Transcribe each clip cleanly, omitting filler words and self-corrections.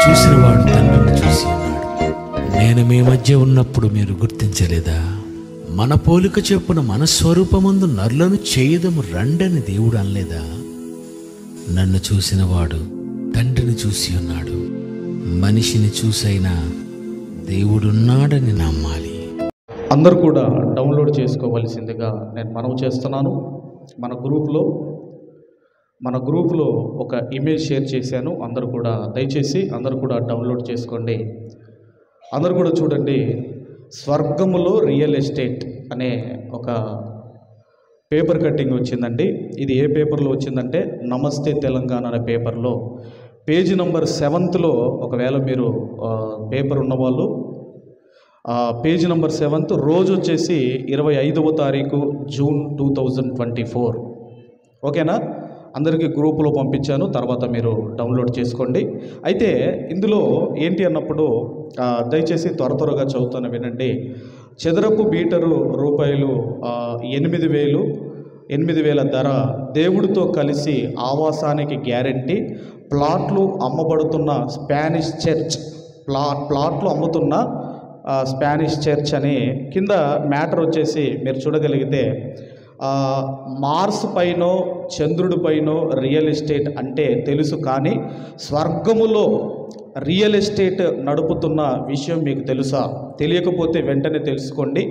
చూసినవాడు తండ్రిని చూసి ఉన్నాడు. నేను మీ మధ్య ఉన్నప్పుడు మీరు గుర్తించలేదా? మన పోలిక చొప్పున మన స్వరూపమందు నరులను చేయదము రండని దేవుడు అనలేదా? నన్ను చూసినవాడు తండ్రిని చూసి ఉన్నాడు. మనిషిని చూసైనా దేవుడున్నాడని నమ్మాలి. అందరూ కూడా డౌన్లోడ్ చేసుకోవలసిందిగా నేను మనవి చేస్తున్నాను. మన గ్రూప్లో ఒక ఇమేజ్ షేర్ చేశాను. దయచేసి అందరూ కూడా డౌన్లోడ్ చేసుకోండి. అందరూ కూడా చూడండి. స్వర్గములో రియల్ ఎస్టేట్ అనే ఒక పేపర్ కట్టింగ్ వచ్చిందండి. ఇది ఏ పేపర్లో వచ్చిందంటే నమస్తే తెలంగాణ అనే పేపర్లో పేజీ నంబర్ 7లో ఒకవేళ మీరు పేపర్ ఉన్నవాళ్ళు పేజీ నంబర్ 7 రోజు వచ్చేసి 25వ తారీఖు జూన్ 2024. ఓకేనా? అందరికీ గ్రూపులో పంపించాను. తర్వాత మీరు డౌన్లోడ్ చేసుకోండి. అయితే ఇందులో ఏంటి అన్నప్పుడు దయచేసి త్వరగా చదువుతాను వినండి. చదరపు మీటరు రూపాయలు 8,000 ధర, దేవుడితో కలిసి ఆవాసానికి గ్యారెంటీ, ప్లాట్లు అమ్మబడుతున్న స్పానిష్ చర్చ్, ప్లాట్లు అమ్ముతున్న స్పానిష్ చర్చ్ అని కింద మ్యాటర్ వచ్చేసి మీరు చూడగలిగితే మార్స్ పైనో చంద్రుడి పైనో రియల్ ఎస్టేట్ అంటే తెలుసు, కానీ స్వర్గములో రియల్ ఎస్టేట్ నడుపుతున్న విషయం మీకు తెలుసా? తెలియకపోతే వెంటనే తెలుసుకోండి.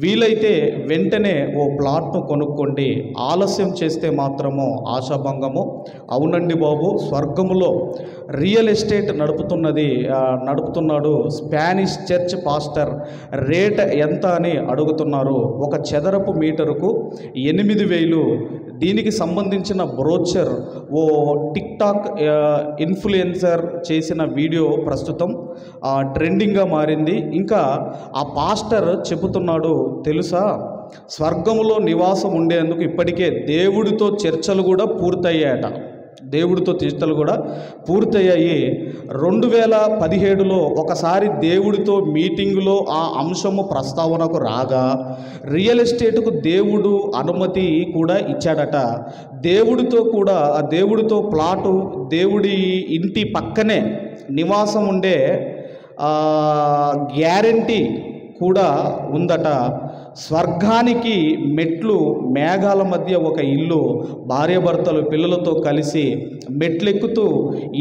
వీలైతే వెంటనే ఓ ప్లాట్ను కొనుక్కోండి. ఆలస్యం చేస్తే మాత్రము ఆశాభంగము. అవునండి బాబు, స్వర్గములో రియల్ ఎస్టేట్ నడుపుతున్నాడు స్పానిష్ చర్చ్ పాస్టర్. రేట్ ఎంత అని అడుగుతున్నారు. ఒక చదరపు మీటరుకు 8,000. దీనికి సంబంధించిన బ్రోచర్ ఓ టిక్టాక్ ఇన్ఫ్లుయెన్సర్ చేసిన వీడియో ప్రస్తుతం ట్రెండింగ్గా మారింది. ఇంకా ఆ పాస్టర్ చెబుతున్నాడు తెలుసా, స్వర్గంలో నివాసం ఉండేందుకు ఇప్పటికే దేవుడితో చర్చలు కూడా పూర్తయ్యాయట. 2017లో ఒకసారి దేవుడితో మీటింగులో ఆ అంశము ప్రస్తావనకు రాగా రియల్ ఎస్టేట్కు దేవుడు అనుమతి కూడా ఇచ్చాడట. దేవుడితో ప్లాటు, దేవుడి ఇంటి పక్కనే నివాసం ఉండే గ్యారెంటీ కూడా ఉందట. స్వర్గానికి మెట్లు, మేఘాల మధ్య ఒక ఇల్లు, భార్యాభర్తలు పిల్లలతో కలిసి మెట్లెక్కుతూ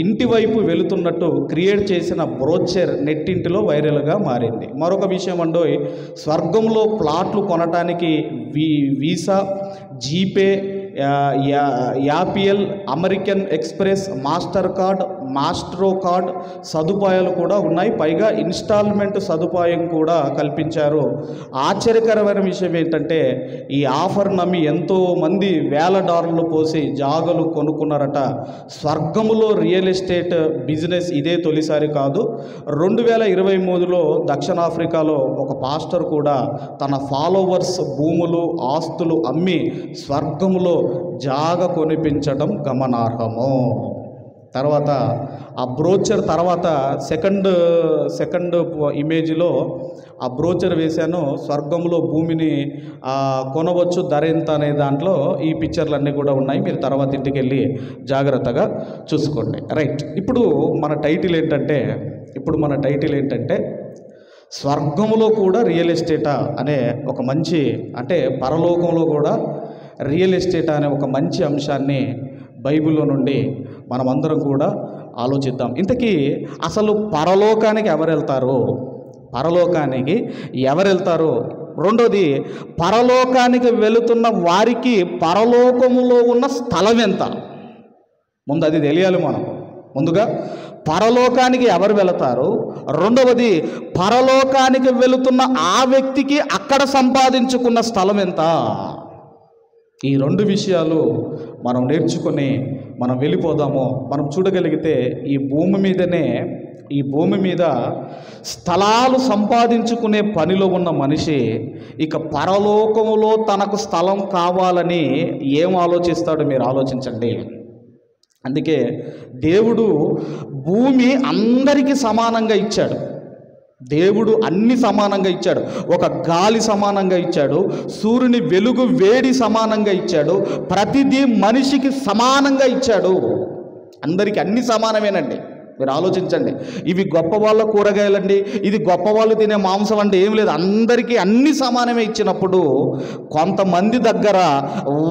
ఇంటి వైపు వెళుతున్నట్టు క్రియేట్ చేసిన బ్రోచర్ నెట్టింటిలో వైరల్గా మారింది. మరొక విషయం అండోయ్, స్వర్గంలో ప్లాట్లు కొనటానికి Visa, GPay, Apple, American Express, Mastercard, Maestro card సదుపాయాలు కూడా ఉన్నాయి. పైగా ఇన్స్టాల్మెంట్ సదుపాయం కూడా కల్పించారు. ఆశ్చర్యకరమైన విషయం ఏంటంటే ఈ ఆఫర్ నమ్మి ఎంతోమంది $1,000 పోసి జాగలు కొనుక్కున్నారట. స్వర్గములో రియల్ ఎస్టేట్ బిజినెస్ ఇదే తొలిసారి కాదు. 2023లో దక్షిణాఫ్రికాలో ఒక పాస్టర్ కూడా తన ఫాలోవర్స్ భూములు, ఆస్తులు అమ్మి స్వర్గములో జాగ కొనిపించడం గమనార్హము. తర్వాత ఆ బ్రోచర్ తర్వాత సెకండ్ ఇమేజ్లో ఆ బ్రోచర్ వేశాను. స్వర్గంలో భూమిని కొనవచ్చు, ధర ఎంత అనే దాంట్లో ఈ పిక్చర్లన్నీ కూడా ఉన్నాయి. మీరు తర్వాత ఇంటికి వెళ్ళి జాగ్రత్తగా చూసుకోండి. రైట్. ఇప్పుడు మన టైటిల్ ఏంటంటే స్వర్గంలో కూడా రియల్ ఎస్టేటా అనే ఒక మంచి, అంటే పరలోకంలో కూడా రియల్ ఎస్టేట్ అనే ఒక మంచి అంశాన్ని బైబిల్లో నుండి మనమందరం కూడా ఆలోచిద్దాం. ఇంతకీ అసలు పరలోకానికి ఎవరు వెళ్తారు? రెండోది, పరలోకానికి వెళుతున్న వారికి పరలోకములో ఉన్న స్థలం ఎంత? ముందు అది తెలియాలి. ముందుగా పరలోకానికి ఎవరు వెళతారు? రెండవది, పరలోకానికి వెళుతున్న ఆ వ్యక్తికి అక్కడ సంపాదించుకున్న స్థలం ఎంత? ఈ రెండు విషయాలు మనం నేర్చుకొని మనం వెళ్ళిపోదాము. మనం చూడగలిగితే ఈ భూమి మీద స్థలాలు సంపాదించుకునే పనిలో ఉన్న మనిషి ఇక పరలోకములో తనకు స్థలం కావాలని ఏం ఆలోచిస్తాడో మీరు ఆలోచించండి. అందుకే దేవుడు భూమి అందరికీ సమానంగా ఇచ్చాడు. దేవుడు అన్ని సమానంగా ఇచ్చాడు. ఒక గాలి సమానంగా ఇచ్చాడు, సూర్యుని వెలుగు వేడి సమానంగా ఇచ్చాడు, ప్రతిదీ మనిషికి సమానంగా ఇచ్చాడు. అందరికీ అన్ని సమానమేనండి. మీరు ఆలోచించండి. ఇవి గొప్ప వాళ్ళ కూరగాయలండి, ఇది గొప్ప వాళ్ళు తినే మాంసం అంటే ఏం లేదు, అందరికీ అన్ని సమానమే ఇచ్చినప్పుడు కొంతమంది దగ్గర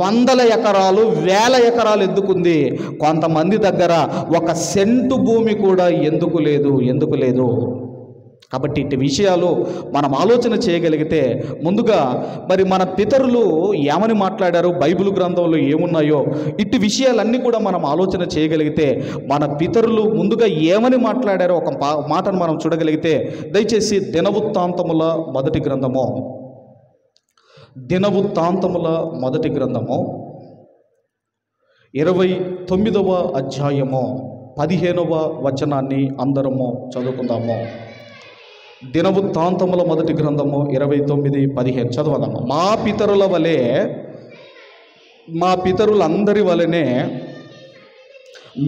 100 ఎకరాలు 1000 ఎకరాలు ఎందుకుంది, కొంతమంది దగ్గర 1 సెంటు భూమి కూడా ఎందుకు లేదు? కాబట్టి ఇట్టి విషయాలు మనం ఆలోచన చేయగలిగితే, ముందుగా మరి మన పితరులు ఏమని మాట్లాడారు, బైబిల్ గ్రంథంలో ఏమున్నాయో ఇట్టి విషయాలన్నీ కూడా మనం ఆలోచన చేయగలిగితే, మన పితరులు ముందుగా ఏమని మాట్లాడారో ఒక మాటను మనం చూడగలిగితే, దయచేసి దినవృత్తాంతముల మొదటి గ్రంథము 29వ అధ్యాయము 15వ వచనాన్ని అందరము చదువుకుందాము. దినవృత్తాంతముల మొదటి గ్రంథము 29:15 చదవదాము. మా పితరులందరి వలనే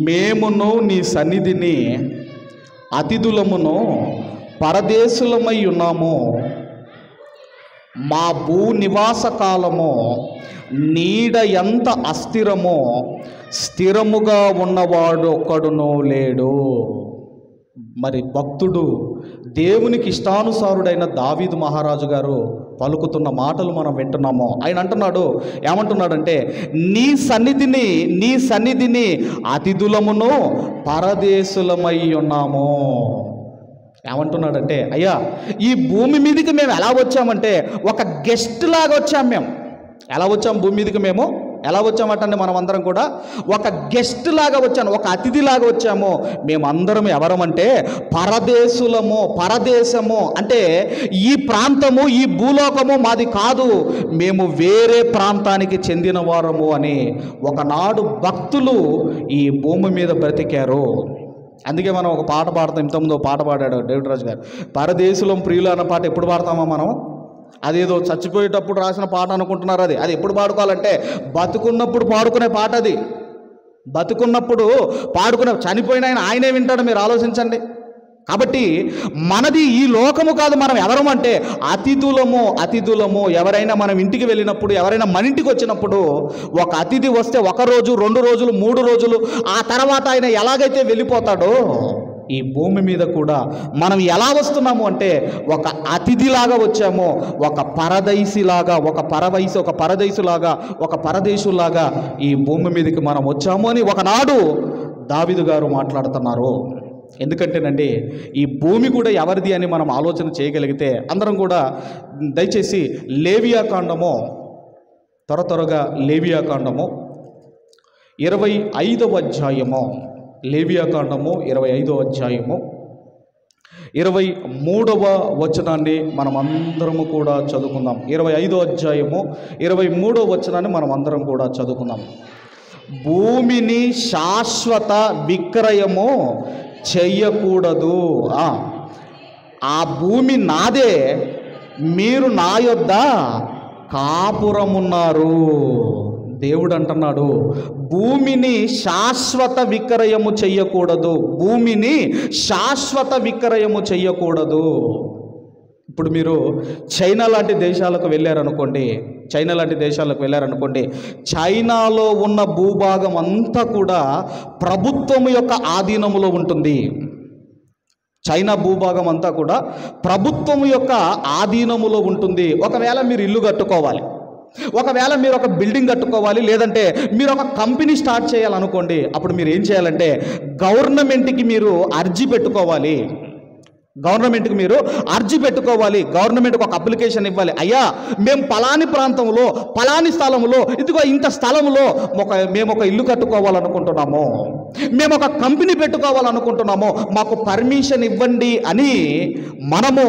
మేమును నీ సన్నిధిని అతిథులమును పరదేశులమై ఉన్నాము. మా భూ నివాస కాలము నీడ ఎంత అస్థిరమో స్థిరముగా ఉన్నవాడు ఒక్కడునూ లేడు. మరి భక్తుడు దేవునికి ఇష్టానుసారుడైన దావీదు మహారాజు గారు పలుకుతున్న మాటలు మనం వింటున్నాము. ఆయన అంటున్నాడు, ఏమంటున్నాడంటే, నీ సన్నిధిని అతిథులమును పరదేశులమై ఉన్నాము. ఏమంటున్నాడంటే, అయ్యా ఈ భూమి మీదకి మేము ఎలా వచ్చామంటే ఒక గెస్ట్ లాగా వచ్చాం. మేము ఎలా వచ్చాం భూమి మీదకి? మేము ఎలా వచ్చామటండి? మనం అందరం కూడా ఒక గెస్ట్ లాగా వచ్చాము, ఒక అతిథి లాగా వచ్చాము. మేమందరం ఎవరమంటే పరదేశము అంటే ఈ ప్రాంతము, ఈ భూలోకము మాది కాదు, మేము వేరే ప్రాంతానికి చెందిన వారము అని ఒకనాడు భక్తులు ఈ భూమి మీద బ్రతికారు. అందుకే మనం ఒక పాట పాడతాం. ఇంతకుముందు పాట పాడాడు డేవిడ్ రాజు గారు, పరదేశులం ప్రియులు అన్న పాట ఎప్పుడు పాడతామా మనం? అదేదో చచ్చిపోయేటప్పుడు రాసిన పాట అనుకుంటున్నారు. అది ఎప్పుడు పాడుకోవాలంటే బతుకున్నప్పుడు పాడుకునే పాట. అది బతుకున్నప్పుడు పాడుకునే, చనిపోయిన ఆయనే వింటాడు. మీరు ఆలోచించండి. కాబట్టి మనది ఈ లోకము కాదు. మనం ఎవరమంటే అతిథులము. ఎవరైనా మనం ఇంటికి వెళ్ళినప్పుడు, ఎవరైనా మన ఇంటికి వచ్చినప్పుడు, ఒక అతిథి వస్తే 1 రోజు 2 రోజులు 3 రోజులు ఆ తర్వాత ఆయన ఎలాగైతే వెళ్ళిపోతాడో, ఈ భూమి మీద కూడా మనం ఎలా వస్తున్నాము అంటే ఒక అతిథిలాగా వచ్చాము, ఒక పరదేశులాగా ఈ భూమి మీదకి మనం వచ్చాము అని ఒకనాడు దావీదు గారు మాట్లాడుతున్నారు. ఎందుకంటేనండి, ఈ భూమి కూడా ఎవరిది అని మనం ఆలోచన చేయగలిగితే అందరం కూడా దయచేసి లేవియాకాండము, త్వరగా లేవియాకాండము 25వ అధ్యాయము, లేవియాకాండము 25వ అధ్యాయము 23వ వచనాన్ని మనం అందరము కూడా చదువుకుందాం. 25వ అధ్యాయము 23వ వచనాన్ని మనం అందరం కూడా చదువుకుందాం. భూమిని శాశ్వత విక్రయము చెయ్యకూడదు. ఆ భూమి నాదే, మీరు నా యొద్ద కాపురమున్నారు. దేవుడు అంటున్నాడు, భూమిని శాశ్వత విక్రయము చెయ్యకూడదు. ఇప్పుడు మీరు చైనా లాంటి దేశాలకు వెళ్ళారనుకోండి, చైనాలో ఉన్న భూభాగం అంతా కూడా ప్రభుత్వం యొక్క ఆధీనములో ఉంటుంది. చైనా భూభాగం అంతా కూడా ప్రభుత్వం యొక్క ఆధీనములో ఉంటుంది. ఒకవేళ మీరు ఇల్లు కట్టుకోవాలి, ఒకవేళ మీరు ఒక బిల్డింగ్ కట్టుకోవాలి, లేదంటే మీరు ఒక కంపెనీ స్టార్ట్ చేయాలనుకోండి, అప్పుడు మీరు ఏం చేయాలంటే గవర్నమెంట్కి మీరు అర్జీ పెట్టుకోవాలి. గవర్నమెంట్కి ఒక అప్లికేషన్ ఇవ్వాలి. అయ్యా, మేము పలాని ప్రాంతంలో, పలాని స్థలంలో, ఇదిగో ఇంత స్థలంలో మేము ఒక ఇల్లు కట్టుకోవాలనుకుంటున్నాము, మేము ఒక కంపెనీ పెట్టుకోవాలనుకుంటున్నాము, మాకు పర్మిషన్ ఇవ్వండి అని మనము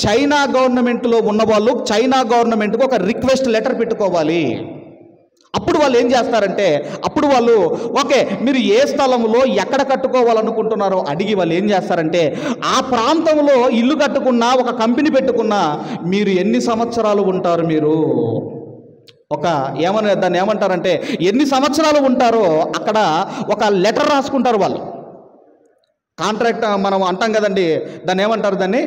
చైనా గవర్నమెంట్లో ఉన్నవాళ్ళు చైనా గవర్నమెంట్కి ఒక రిక్వెస్ట్ లెటర్ పెట్టుకోవాలి. అప్పుడు వాళ్ళు ఏం చేస్తారంటే, ఓకే మీరు ఏ స్థలంలో ఎక్కడ కట్టుకోవాలనుకుంటున్నారో అడిగి వాళ్ళు ఏం చేస్తారంటే, ఆ ప్రాంతంలో ఇల్లు కట్టుకున్నా, ఒక కంపెనీ పెట్టుకున్నా మీరు ఎన్ని సంవత్సరాలు ఉంటారు, మీరు దాన్ని ఏమంటారంటే ఎన్ని సంవత్సరాలు ఉంటారో అక్కడ ఒక లెటర్ రాసుకుంటారు వాళ్ళు. కాంట్రాక్ట్ మనం అంటాం కదండి, దాన్ని ఏమంటారు, దాన్ని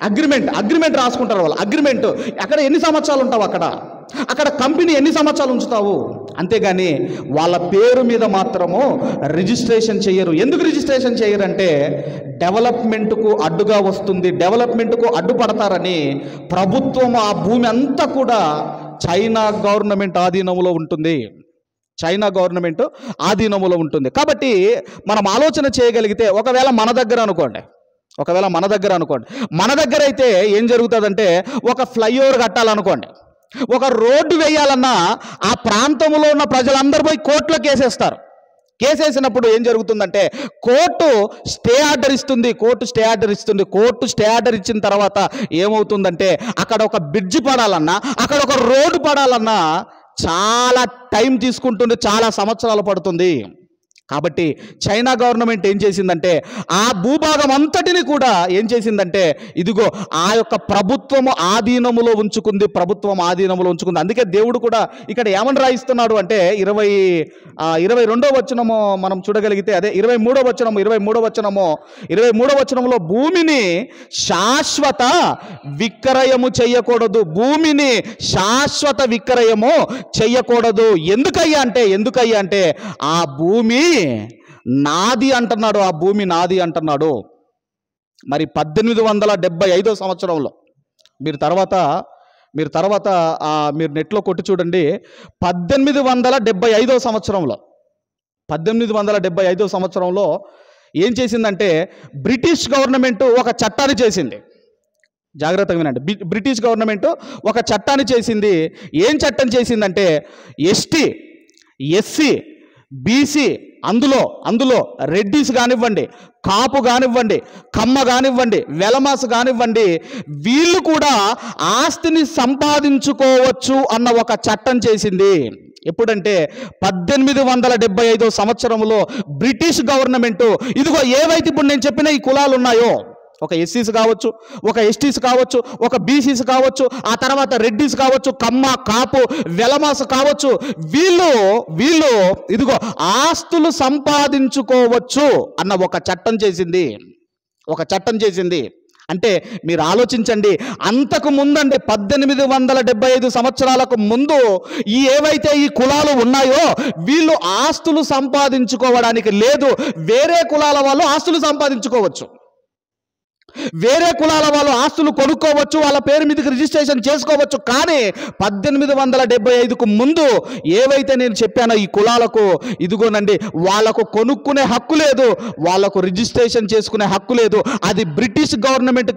అగ్రిమెంట్ రాసుకుంటారు వాళ్ళు. అగ్రిమెంట్, అక్కడ ఎన్ని సంవత్సరాలు ఉంటావు, అక్కడ కంపెనీ ఎన్ని సంవత్సరాలు ఉంచుతావు, అంతేగాని వాళ్ళ పేరు మీద మాత్రము రిజిస్ట్రేషన్ చేయరు. ఎందుకు రిజిస్ట్రేషన్ చేయరంటే డెవలప్మెంట్కు అడ్డుగా వస్తుంది, డెవలప్మెంట్కు అడ్డుపడతారని ప్రభుత్వం ఆ భూమి అంతా కూడా చైనా గవర్నమెంట్ ఆధీనంలో ఉంటుంది. చైనా గవర్నమెంట్ ఆధీనంలో ఉంటుంది. కాబట్టి మనం ఆలోచన చేయగలిగితే ఒకవేళ మన దగ్గర అనుకోండి, మన దగ్గర అయితే ఏం జరుగుతుందంటే ఒక ఫ్లైఓవర్ కట్టాలనుకోండి, ఒక రోడ్డు వేయాలన్నా ఆ ప్రాంతంలో ఉన్న ప్రజలందరూ పోయి కోర్టులో కేసేస్తారు. కేసేసినప్పుడు ఏం జరుగుతుందంటే కోర్టు స్టే ఆర్డర్ ఇస్తుంది. కోర్టు స్టే ఆర్డర్ ఇచ్చిన తర్వాత ఏమవుతుందంటే అక్కడ ఒక బ్రిడ్జ్ పడాలన్నా, అక్కడ ఒక రోడ్డు పడాలన్నా చాలా టైం తీసుకుంటుంది, చాలా సంవత్సరాలు పడుతుంది. కాబట్టి చైనా గవర్నమెంట్ ఏం చేసిందంటే ఆ భూభాగం అంతటిని కూడా ఏం చేసిందంటే ఇదిగో ఆ యొక్క ప్రభుత్వము ఆధీనములో ఉంచుకుంది. అందుకే దేవుడు కూడా ఇక్కడ ఏమని రాయిస్తున్నాడు అంటే 22వ వచనము మనం చూడగలిగితే, అదే 23వ వచనంలో భూమిని శాశ్వత విక్రయము చేయకూడదు. ఎందుకయ్యా అంటే ఆ భూమి నాది అంటున్నాడు. మరి 1875 సంవత్సరంలో మీరు తర్వాత మీరు నెట్లో కొట్టి చూడండి. 1875 సంవత్సరంలో ఏం చేసిందంటే బ్రిటిష్ గవర్నమెంట్ ఒక చట్టాన్ని చేసింది. జాగ్రత్తగా వినండి. బ్రిటిష్ గవర్నమెంట్ ఒక చట్టాన్ని చేసింది. ఏం చట్టం చేసిందంటే ఎస్టీ, ఎస్సీ, బీసీ, అందులో రెడ్డిస్ కానివ్వండి, కాపు కానివ్వండి, కమ్మ కానివ్వండి, వెలమాస్ కానివ్వండి, వీళ్ళు కూడా ఆస్తిని సంపాదించుకోవచ్చు అన్న ఒక చట్టం చేసింది. ఎప్పుడంటే 1875 సంవత్సరంలో బ్రిటిష్ గవర్నమెంట్ ఇదిగో ఏవైతే ఇప్పుడు నేను చెప్పిన ఈ కులాలు ఉన్నాయో, ఒక ఎస్సీస్ కావచ్చు, ఒక ఎస్టీస్ కావచ్చు, ఒక బీసీస్ కావచ్చు, ఆ తర్వాత రెడ్డిస్ కావచ్చు, కమ్మ, కాపు, వెలమాస కావచ్చు, వీళ్ళు ఇదిగో ఆస్తులు సంపాదించుకోవచ్చు అన్న ఒక చట్టం చేసింది. అంటే మీరు ఆలోచించండి, అంతకు ముందండి 1875 సంవత్సరాలకు ముందు ఏవైతే ఈ కులాలు ఉన్నాయో వీళ్ళు ఆస్తులు సంపాదించుకోవడానికి లేదు. వేరే కులాల వాళ్ళు ఆస్తులు సంపాదించుకోవచ్చు, వేరే కులాల వాళ్ళు ఆస్తులు కొనుక్కోవచ్చు, వాళ్ళ పేరు మీదకి రిజిస్ట్రేషన్ చేసుకోవచ్చు. కానీ 1875కు ముందు ఏవైతే నేను చెప్పానో ఈ కులాలకు ఇదిగోనండి వాళ్ళకు కొనుక్కునే హక్కు లేదు, వాళ్ళకు రిజిస్ట్రేషన్ చేసుకునే హక్కు లేదు. అది బ్రిటిష్ గవర్నమెంట్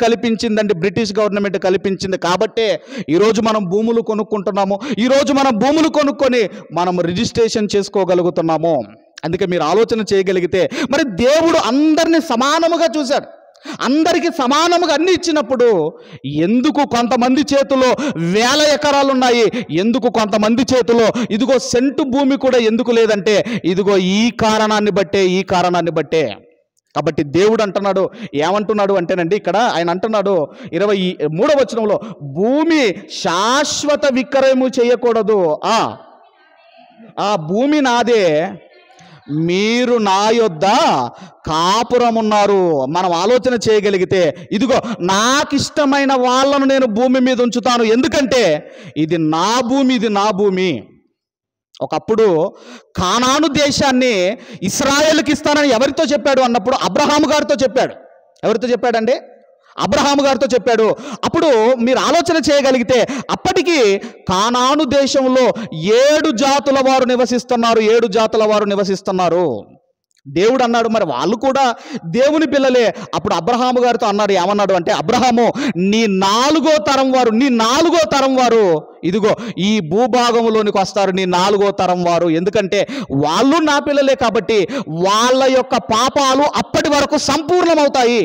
కల్పించింది. కాబట్టే ఈరోజు మనం భూములు కొనుక్కుంటున్నాము, ఈరోజు మనం భూములు కొనుక్కొని మనం రిజిస్ట్రేషన్ చేసుకోగలుగుతున్నాము. అందుకే మీరు ఆలోచన చేయగలిగితే మరి దేవుడు అందరినీ సమానముగా చూశాడు, అందరికీ సమానముగా అన్ని ఇచ్చినప్పుడు ఎందుకు కొంతమంది చేతిలో 1000 ఎకరాలు ఉన్నాయి, ఎందుకు కొంతమంది చేతిలో ఇదిగో సెంటు భూమి కూడా ఎందుకు లేదంటే ఇదిగో ఈ కారణాన్ని బట్టే. కాబట్టి దేవుడు ఏమంటున్నాడు అంటేనండి, ఇక్కడ ఆయన అంటున్నాడు 23వ వచనంలో భూమి శాశ్వత విక్రయము చేయకూడదు. ఆ భూమి నాదే, మీరు నా యొద్ద కాపురమున్నారు. మనం ఆలోచన చేయగలిగితే ఇదిగో నాకు ఇష్టమైన వాళ్ళను నేను భూమి మీద ఉంచుతాను, ఎందుకంటే ఇది నా భూమి. ఒకప్పుడు కానాను దేశాన్ని ఇశ్రాయేలుకి ఇస్తానని ఎవరితో చెప్పాడు అన్నప్పుడు అబ్రహాము గారితో చెప్పాడు. ఎవరితో చెప్పాడండి? అబ్రహాము గారితో చెప్పాడు. అప్పుడు మీరు ఆలోచన చేయగలిగితే అప్పటికి కానాను దేశంలో 7 జాతుల వారు నివసిస్తున్నారు. దేవుడు అన్నాడు మరి వాళ్ళు కూడా దేవుని పిల్లలే. అప్పుడు అబ్రహాము గారితో ఏమన్నాడు అంటే అబ్రహాము నీ 4వ తరం వారు ఇదిగో ఈ భూభాగంలోనికి వస్తారు, నీ 4వ తరం వారు. ఎందుకంటే వాళ్ళు నా పిల్లలే కాబట్టి వాళ్ళ యొక్క పాపాలు అప్పటి వరకు సంపూర్ణమవుతాయి,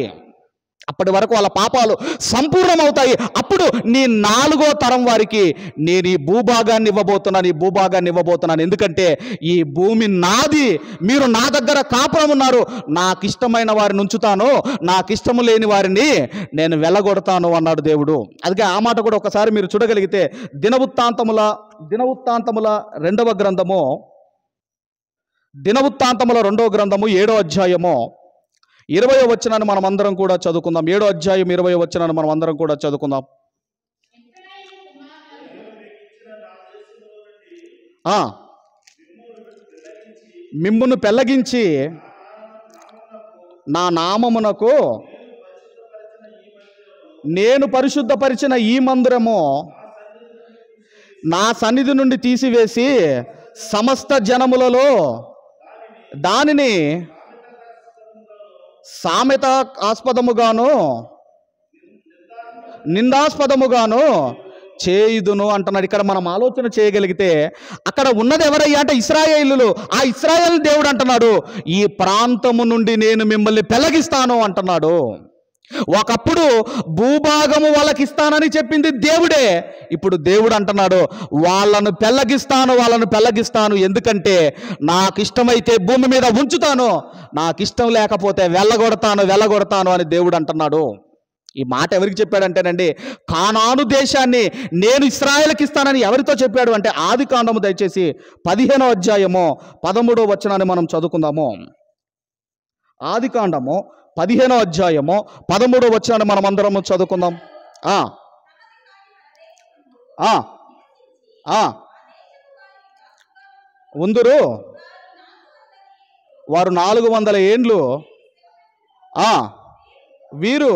వాళ్ళ పాపాలు సంపూర్ణమవుతాయి. అప్పుడు నీ 4వ తరం వారికి నేను ఈ భూభాగాన్ని ఇవ్వబోతున్నాను. ఎందుకంటే ఈ భూమి నాది, మీరు నా దగ్గర కాపురం ఉన్నారు, నాకు ఇష్టమైన వారిని ఉంచుతాను, నాకు ఇష్టము లేని వారిని నేను వెళ్ళగొడతాను అన్నాడు దేవుడు. అందుకే ఆ మాట కూడా ఒకసారి మీరు చూడగలిగితే దినవృత్తాంతముల 2వ గ్రంథము 7వ అధ్యాయము 20వ వచనాన్ని మనం అందరం కూడా చదువుకుందాం. 7వ అధ్యాయం 20వ వచనాన్ని మనం అందరం కూడా చదువుకుందాం. మిమ్మును పెళ్ళగించి నా నామమునకు నేను పరిశుద్ధపరిచిన ఈ మందిరము నా సన్నిధి నుండి తీసివేసి సమస్త జనములలో దానిని సామెతాస్పదముగాను నిందాస్పదముగాను చేయుదును అంటున్నాడు. ఇక్కడ మనం ఆలోచన చేయగలిగితే అక్కడ ఉన్నది ఎవరయ్యా అంటే ఇశ్రాయేలులు. ఆ ఇశ్రాయేలు దేవుడు అంటున్నాడు, ఈ ప్రాంతము నుండి నేను మిమ్మల్ని పెళ్ళగిస్తాను అంటున్నాడు. ఒకప్పుడు భూభాగము వాళ్ళకి ఇస్తానని చెప్పింది దేవుడే. ఇప్పుడు దేవుడు అంటున్నాడు, వాళ్ళను పెళ్ళగిస్తాను. ఎందుకంటే నాకు ఇష్టమైతే భూమి మీద ఉంచుతాను, నాకు ఇష్టం లేకపోతే వెళ్ళగొడతాను అని దేవుడు అంటున్నాడు. ఈ మాట ఎవరికి చెప్పాడంటేనండి, కానాను దేశాన్ని నేను ఇశ్రాయేలుకి ఇస్తానని ఎవరితో చెప్పాడు అంటే ఆదికాండము దయచేసి 15వ అధ్యాయము 13వ వచనాన్ని మనం చదువుకుందాము. ఆదికాండము 15వ అధ్యాయము 13వ వచనాన్ని మనం అందరం చదువుకుందాం. ఉందురు వారు 400 ఏండ్లు వీరు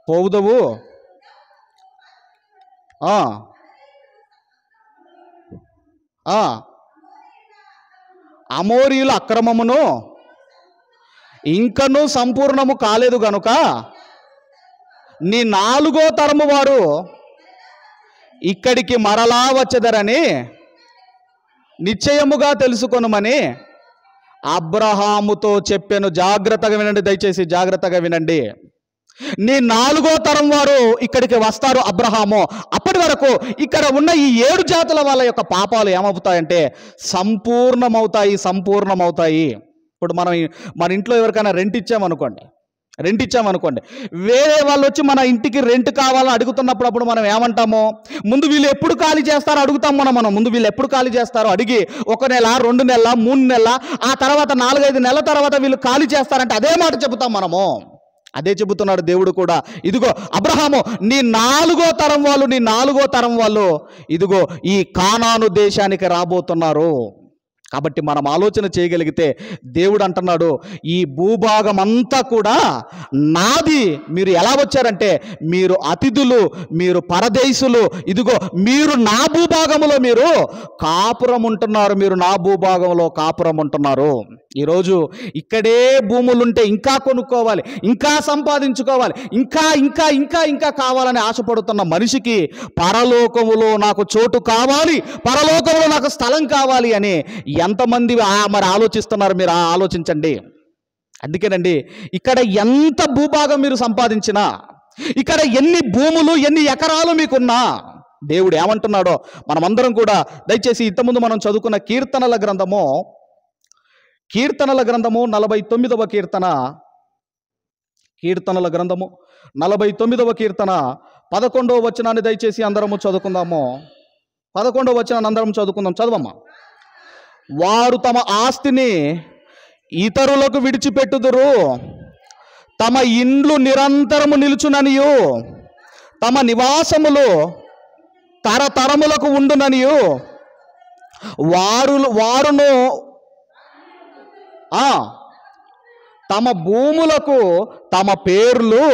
పోవుదవు అమోరీయుల అక్రమమును ఇంకనూ సంపూర్ణము కాలేదు గనుక నీ 4వ తరము వారు ఇక్కడికి మరలా వచ్చెదరని నిశ్చయముగా తెలుసుకొనుమని అబ్రహాముతో చెప్పాను. జాగ్రత్తగా వినండి, దయచేసి జాగ్రత్తగా వినండి. నీ 4వ తరం వారు ఇక్కడికి వస్తారు అబ్రహాము. అప్పటి వరకు ఇక్కడ ఉన్న ఈ 7 జాతుల వాళ్ళ యొక్క పాపాలు ఏమవుతాయంటే సంపూర్ణమవుతాయి. ఇప్పుడు మనం మన ఇంట్లో ఎవరికైనా రెంట్ ఇచ్చామనుకోండి, వేరే వాళ్ళు వచ్చి మన ఇంటికి రెంట్ కావాలని అడుగుతున్నప్పుడు అప్పుడు మనం ఏమంటాము, ముందు వీళ్ళు ఎప్పుడు ఖాళీ చేస్తారో అడుగుతాం. మనం ముందు వీళ్ళు ఎప్పుడు ఖాళీ చేస్తారో అడిగి 1 నెల 2 నెలల 3 నెలల ఆ తర్వాత 4-5 నెలల తర్వాత వీళ్ళు ఖాళీ చేస్తారంటే అదే మాట చెబుతాం మనము. అదే చెబుతున్నాడు దేవుడు కూడా. ఇదిగో అబ్రహాము, నీ 4వ తరం వాళ్ళు ఇదిగో ఈ కానాను దేశానికి రాబోతున్నారు. కాబట్టి మనం ఆలోచన చేయగలిగితే దేవుడు అంటున్నాడు, ఈ భూభాగం అంతా కూడా నాది. మీరు ఎలా వచ్చారంటే మీరు అతిథులు, మీరు పరదేశులు. ఇదిగో మీరు నా భూభాగంలో మీరు కాపురం ఉంటున్నారు. ఈరోజు ఇక్కడే భూములుంటే ఇంకా కొనుక్కోవాలి, ఇంకా సంపాదించుకోవాలి, ఇంకా కావాలని ఆశపడుతున్న మనిషికి పరలోకములో నాకు చోటు కావాలి, పరలోకంలో నాకు స్థలం కావాలి అని ఎంతమంది మరి ఆలోచిస్తున్నారు? మీరు ఆలోచించండి. అందుకేనండి ఇక్కడ ఎంత భూభాగం మీరు సంపాదించినా, ఇక్కడ ఎన్ని భూములు ఎన్ని ఎకరాలు మీకున్నా దేవుడు ఏమంటున్నాడో మనమందరం కూడా దయచేసి ఇంతకుముందు మనం చదువుకున్న కీర్తనల గ్రంథము 49వ కీర్తన, కీర్తనల గ్రంథము 49వ కీర్తన 11వ వచనాన్ని దయచేసి అందరము చదువుకుందాము. 11వ వచనాన్ని అందరం చదువుమ్మా. వారు తమ ఆస్తిని ఇతరులకు విడిచిపెట్టుదురు, తమ ఇండ్లు నిరంతరము నిలుచుననియు, తమ నివాసములు తరతరములకు ఉండుననియు వారును తమ భూములకు తమ పేర్లు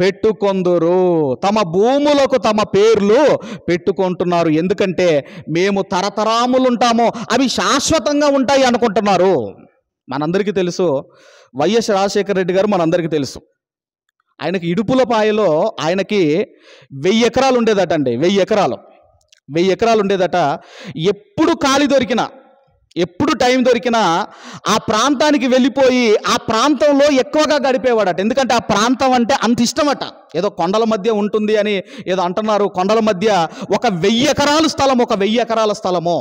పెట్టుకొందురు. తమ భూములకు తమ పేర్లు పెట్టుకుంటున్నారు. ఎందుకంటే మేము తరతరాములు ఉంటాము, అవి శాశ్వతంగా ఉంటాయి అనుకుంటున్నారు. మనందరికీ తెలుసు వైఎస్ రాజశేఖర రెడ్డి గారు, మనందరికీ తెలుసు. ఆయనకి ఇడుపులపాయలో ఆయనకి 1000 ఎకరాలు ఉండేదట అండి. 1000 ఎకరాలు ఉండేదట. ఎప్పుడు ఖాళీ దొరికినా, ఎప్పుడు టైం దొరికినా ఆ ప్రాంతానికి వెళ్ళిపోయి ఆ ప్రాంతంలో ఎక్కువగా గడిపేవాడట. ఎందుకంటే ఆ ప్రాంతం అంటే అంత ఇష్టమట. ఏదో కొండల మధ్య ఉంటుంది అని ఏదో అంటున్నారు. కొండల మధ్య 1000 ఎకరాల స్థలం, 1000 ఎకరాల స్థలము.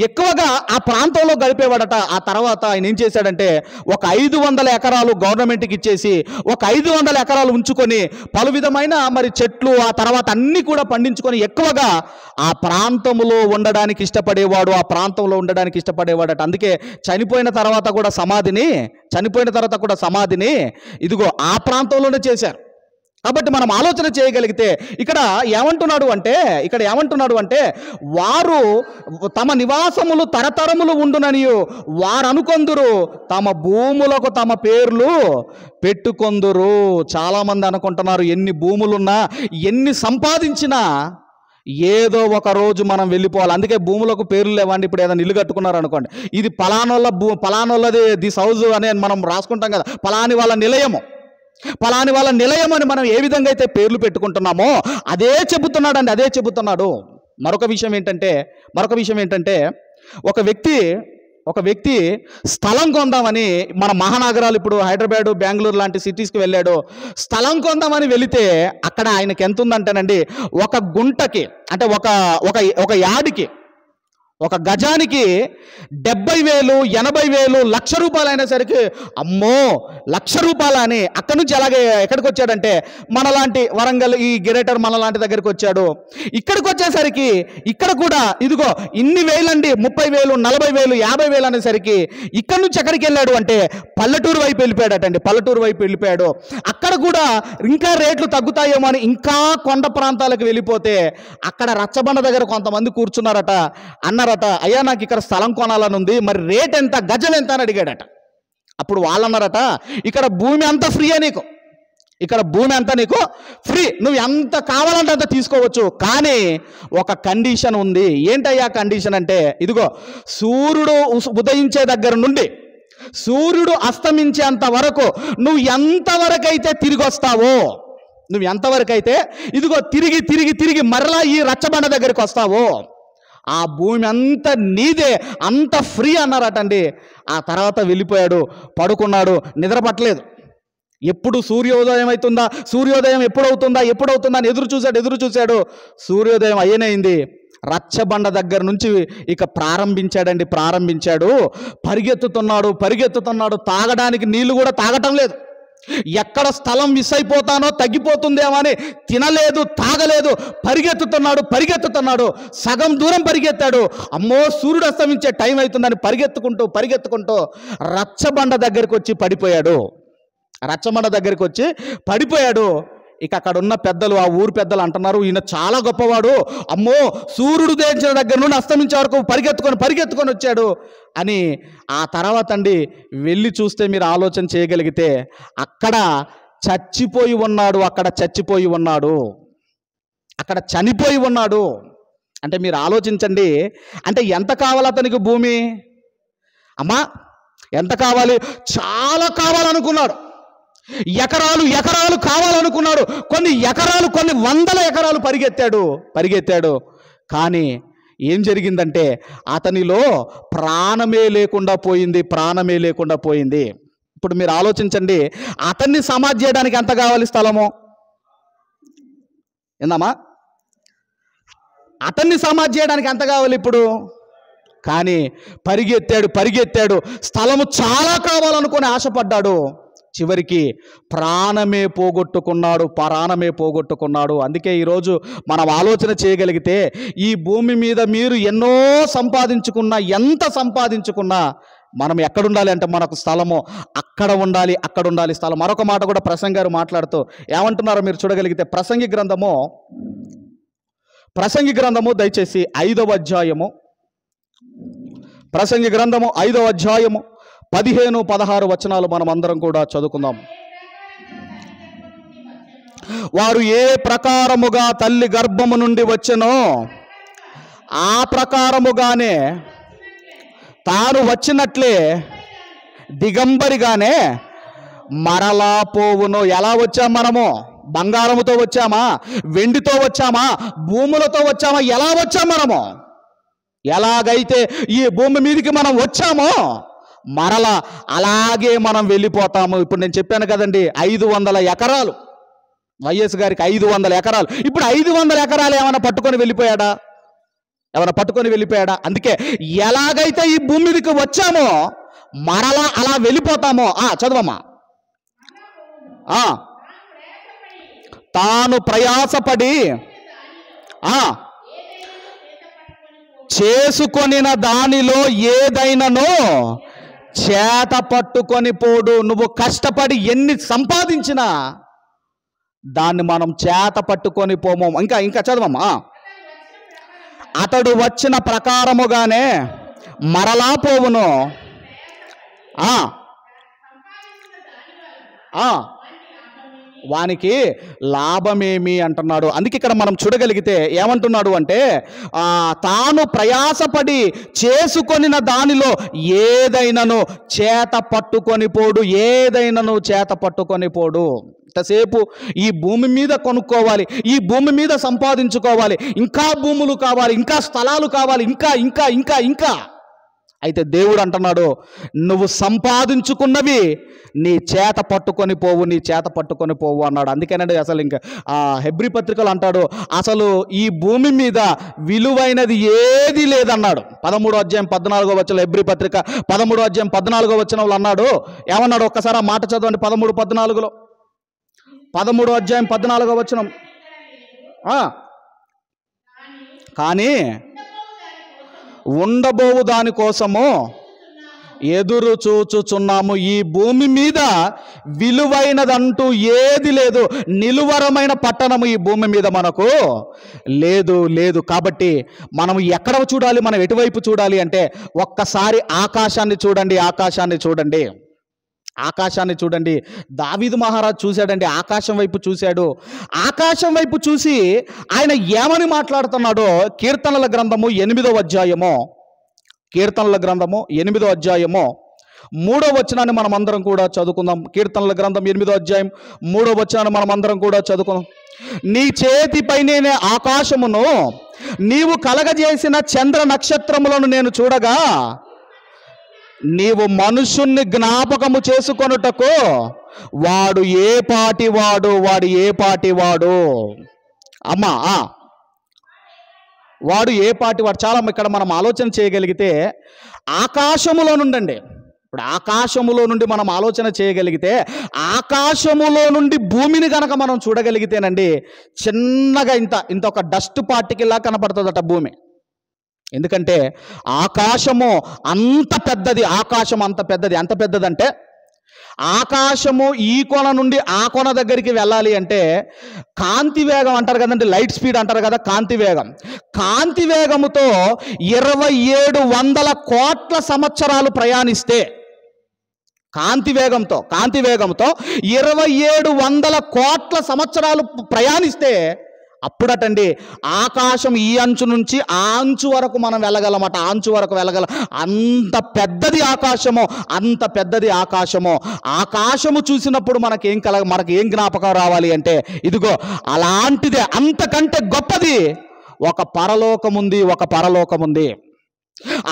ఎక్కువగా ఆ ప్రాంతంలో గడిపేవాడట. ఆ తర్వాత ఆయన ఏం చేశాడంటే ఒక 500 ఎకరాలు గవర్నమెంట్కి ఇచ్చేసి ఒక 500 ఎకరాలు ఉంచుకొని పలు విధమైన మరి చెట్లు ఆ తర్వాత అన్నీ కూడా పండించుకొని ఎక్కువగా ఆ ప్రాంతంలో ఉండడానికి ఇష్టపడేవాడు, ఆ ప్రాంతంలో ఉండడానికి ఇష్టపడేవాడట. అందుకే చనిపోయిన తర్వాత కూడా సమాధిని ఇదిగో ఆ ప్రాంతంలోనే చేశారు. కాబట్టి మనం ఆలోచన చేయగలిగితే ఇక్కడ ఏమంటున్నాడు అంటే వారు తమ నివాసములు తరతరములు ఉండుననియు వారు అనుకొందురు, తమ భూములకు తమ పేర్లు పెట్టుకొందురు. చాలామంది అనుకుంటున్నారు ఎన్ని భూములున్నా ఎన్ని సంపాదించినా ఏదో ఒక రోజు మనం వెళ్ళిపోవాలి. అందుకే భూములకు పేర్లు లేవండి. ఇప్పుడు ఏదైనా ఇల్లు కట్టుకున్నారు అనుకోండి, ఇది పలానోళ్ళది దిస్ హౌస్ అని మనం రాసుకుంటాం కదా, పలాని వాళ్ళ నిలయం అని మనం ఏ విధంగా అయితే పేర్లు పెట్టుకుంటున్నామో అదే చెబుతున్నాడు. మరొక విషయం ఏంటంటే ఒక వ్యక్తి స్థలం కొందామని మన మహానగరాలు ఇప్పుడు హైదరాబాదు, బెంగళూరు లాంటి సిటీస్కి వెళ్ళాడు. స్థలం కొందామని వెళితే అక్కడ ఆయనకి ఎంత ఉందంటేనండి, ఒక గుంటకి అంటే ఒక యార్డ్కి ఒక గజానికి 70,000, 80,000, ₹1,00,000 అయినా సరికి అమ్మో ₹1,00,000 అని అక్కడి నుంచి అలాగే ఎక్కడికి వచ్చాడంటే మనలాంటి వరంగల్ ఈ గ్రేటర్ మనలాంటి దగ్గరికి వచ్చాడు. ఇక్కడికి వచ్చేసరికి ఇక్కడ కూడా ఇదిగో ఇన్ని వేలండి, 30,000, 40,000, 50,000 అనేసరికి ఇక్కడ నుంచి ఎక్కడికి వెళ్ళాడు అంటే పల్లెటూరు వైపు వెళ్ళిపోయాడు. అక్కడ కూడా ఇంకా రేట్లు తగ్గుతాయేమో అని ఇంకా కొండ ప్రాంతాలకు వెళ్ళిపోతే అక్కడ రచ్చబండ దగ్గర కొంతమంది కూర్చున్నారట. అయ్యా నాకు ఇక్కడ స్థలం కొనాలని ఉంది, మరి రేట్ ఎంత, గజం ఎంత అని అడిగాడట. అప్పుడు వాళ్ళు అన్నారట, ఇక్కడ భూమి అంతా నీకు ఫ్రీ, నువ్వు ఎంత కావాలంటే అంత తీసుకోవచ్చు, కానీ ఒక కండిషన్ ఉంది. ఏంటయ్యా కండిషన్ అంటే ఇదిగో సూర్యుడు ఉదయించే దగ్గర నుండి సూర్యుడు అస్తమించేంత వరకు నువ్వు ఎంతవరకైతే తిరిగి వస్తావో, ఇదిగో తిరిగి మరలా ఈ రచ్చబండ దగ్గరికి వస్తావో ఆ భూమి అంతా నీదే, అంత ఫ్రీ అన్నారటండి. ఆ తర్వాత వెళ్ళిపోయాడు, పడుకున్నాడు, నిద్ర పట్టలేదు. ఎప్పుడు సూర్యోదయం ఎప్పుడవుతుందా అని ఎదురు చూశాడు. సూర్యోదయం అయ్యేనైంది. రచ్చబండ దగ్గర నుంచి ఇక ప్రారంభించాడు. పరిగెత్తుతున్నాడు. తాగడానికి నీళ్లు కూడా తాగటం లేదు. ఎక్కడ స్థలం మిస్ అయిపోతానో తగ్గిపోతుందేమో అని తినలేదు, తాగలేదు. పరిగెత్తుతున్నాడు. సగం దూరం పరిగెత్తాడు. అమ్మో సూర్యుడు అస్తమించే టైం అవుతుందని పరిగెత్తుకుంటూ రచ్చబండ దగ్గరికి వచ్చి పడిపోయాడు. ఇక అక్కడ ఉన్న పెద్దలు, ఆ ఊరు పెద్దలు అంటున్నారు, ఈయన చాలా గొప్పవాడు, అమ్మో సూర్యుడు ఉదయించిన దగ్గర నుండి అస్తమించే వరకు పరిగెత్తుకొని వచ్చాడు అని. ఆ తర్వాత అండి వెళ్ళి చూస్తే మీరు ఆలోచన చేయగలిగితే అక్కడ చచ్చిపోయి ఉన్నాడు. అంటే మీరు ఆలోచించండి, అంటే ఎంత కావాలి అతనికి భూమి? అమ్మా ఎంత కావాలి? చాలా కావాలనుకున్నాడు. ఎకరాలు కావాలనుకున్నాడు. కొన్ని వందల ఎకరాలు పరిగెత్తాడు. కానీ ఏం జరిగిందంటే అతనిలో ప్రాణమే లేకుండా పోయింది. ఇప్పుడు మీరు ఆలోచించండి, అతన్ని సమాధి చేయడానికి ఎంత కావాలి స్థలము? ఏందమ్మా, అతన్ని సమాధి చేయడానికి ఎంత కావాలి ఇప్పుడు? కానీ పరిగెత్తాడు. స్థలము చాలా కావాలనుకుని ఆశపడ్డాడు. చివరికి ప్రాణమే పోగొట్టుకున్నాడు. అందుకే ఈరోజు మనం ఆలోచన చేయగలిగితే ఈ భూమి మీద మీరు ఎన్నో ఎంత సంపాదించుకున్నా మనం ఎక్కడుండాలి అంటే మనకు స్థలము అక్కడ ఉండాలి స్థలం. మరొక మాట కూడా ప్రసంగి గారు మాట్లాడుతూ ఏమంటున్నారో మీరు చూడగలిగితే ప్రసంగి గ్రంథము దయచేసి 5వ అధ్యాయము, ప్రసంగి గ్రంథము 5వ అధ్యాయము 15, 16 వచనాలు మనం అందరం కూడా చదువుకుందాం. వారు ఏ ప్రకారముగా తల్లి గర్భము నుండి వచ్చెనో ఆ ప్రకారముగానే తాను వచ్చినట్లే దిగంబరిగానే మరలా పోవును. ఎలా వచ్చాం మనము? బంగారముతో వచ్చామా? వెండితో వచ్చామా? భూములతో వచ్చామా? ఎలా వచ్చాం మనము? ఎలాగైతే ఈ భూమి మీదకి మనం వచ్చామో మరలా అలాగే మనం వెళ్ళిపోతాము. ఇప్పుడు నేను చెప్పాను కదండి, 500 ఎకరాలు వైఎస్ గారికి 500 ఎకరాలు. ఇప్పుడు 500 ఎకరాలు ఏమైనా పట్టుకొని వెళ్ళిపోయాడా? ఎవరైనా పట్టుకొని వెళ్ళిపోయాడా? అందుకే ఎలాగైతే ఈ భూమి మీదకి వచ్చామో మరలా అలా వెళ్ళిపోతామో. చదవమ్మా. తాను ప్రయాసపడి చేసుకొనిన దానిలో ఏదైనానో చేత పట్టుకొని పోడు. నువ్వు కష్టపడి ఎన్ని సంపాదించినా దాన్ని మనం చేత పట్టుకొని పోము. ఇంకా చదవమ్మా. అతడు వచ్చిన ప్రకారముగానే మరలా పోవును. వానికి లాభమేమి అంటున్నాడు. అందుకే ఇక్కడ మనం చూడగలిగితే ఏమంటున్నాడు అంటే, తాను ప్రయాసపడి చేసుకొనిన దానిలో ఏదైనాను చేత పట్టుకొని పోడు. ఏదైనాను చేత పట్టుకొని పోడు. ఇంతసేపు ఈ భూమి మీద కొనుక్కోవాలి, ఈ భూమి మీద సంపాదించుకోవాలి, ఇంకా భూములు కావాలి, ఇంకా స్థలాలు కావాలి, ఇంకా ఇంకా ఇంకా ఇంకా అయితే దేవుడు అంటున్నాడు, నువ్వు సంపాదించుకున్నవి నీ చేత పట్టుకొని పోవు, నీ చేత పట్టుకొని పోవు అన్నాడు. అందుకేనండి అసలు ఇంకా హెబ్రీ పత్రికలు అంటాడు, అసలు ఈ భూమి మీద విలువైనది ఏది లేదన్నాడు. 13వ అధ్యాయం 14వ వచనం, హెబ్రీ పత్రిక 13వ అధ్యాయం 14వ వచనంలో అన్నాడు. ఏమన్నాడు? ఒక్కసారి ఆ మాట చదవండి. 13:14లో 13వ అధ్యాయం 14వ వచనం. కానీ ఉండబోవు దానికోసము ఎదురు చూచుచున్నాము. ఈ భూమి మీద విలువైనదంటూ ఏది లేదు. నిలువరమైన పట్టణము ఈ భూమి మీద మనకు లేదు. కాబట్టి మనం ఎక్కడ చూడాలి? మనం ఎటువైపు చూడాలి అంటే ఒక్కసారి ఆకాశాన్ని చూడండి. ఆకాశాన్ని చూడండి. దావీదు మహారాజు చూశాడండి, ఆకాశం వైపు చూశాడు. ఆకాశం వైపు చూసి ఆయన ఏమని మాట్లాడుతున్నాడో కీర్తనల గ్రంథము 8వ అధ్యాయము, 3వ వచనాన్ని మనం అందరం కూడా చదువుకుందాం. కీర్తనల గ్రంథం 8వ అధ్యాయం 3వ వచనాన్ని మనం అందరం కూడా చదువుకుందాం. నీ చేతిపైనే ఆకాశమును నీవు కలగజేసిన చంద్ర నక్షత్రములను నేను చూడగా, నీవు మనుషుణ్ణి జ్ఞాపకము చేసుకొనుటకు వాడు ఏ పాటివాడు అమ్మా. వాడు ఏ పాటివాడు. చాలా ఇక్కడ మనం ఆలోచన చేయగలిగితే ఆకాశములో నుండండి, ఇప్పుడు ఆకాశములో నుండి మనం ఆలోచన చేయగలిగితే, ఆకాశములో నుండి భూమిని కనుక మనం చూడగలిగితేనండి చిన్నగా ఇంత ఒక డస్ట్ పార్టికల్లా కనపడుతుందట భూమి. ఎందుకంటే ఆకాశము అంత పెద్దది. ఆకాశం అంత పెద్దది. ఎంత పెద్దదంటే ఆకాశము ఈ కొన నుండి ఆ కొన దగ్గరికి వెళ్ళాలి అంటే కాంతి వేగం అంటారు కదండి, లైట్ స్పీడ్ అంటారు కదా, కాంతి వేగముతో 2700 కోట్ల సంవత్సరాలు ప్రయాణిస్తే, కాంతి వేగంతో 2700 కోట్ల సంవత్సరాలు ప్రయాణిస్తే అప్పుడటండి ఆకాశం ఈ అంచు నుంచి ఆ అంచు వరకు మనం వెళ్ళగలమట. అంత పెద్దది ఆకాశము. ఆకాశము చూసినప్పుడు మనకి ఏం జ్ఞాపకం రావాలి అంటే, ఇదిగో అలాంటిదే, అంతకంటే గొప్పది ఒక పరలోకముంది.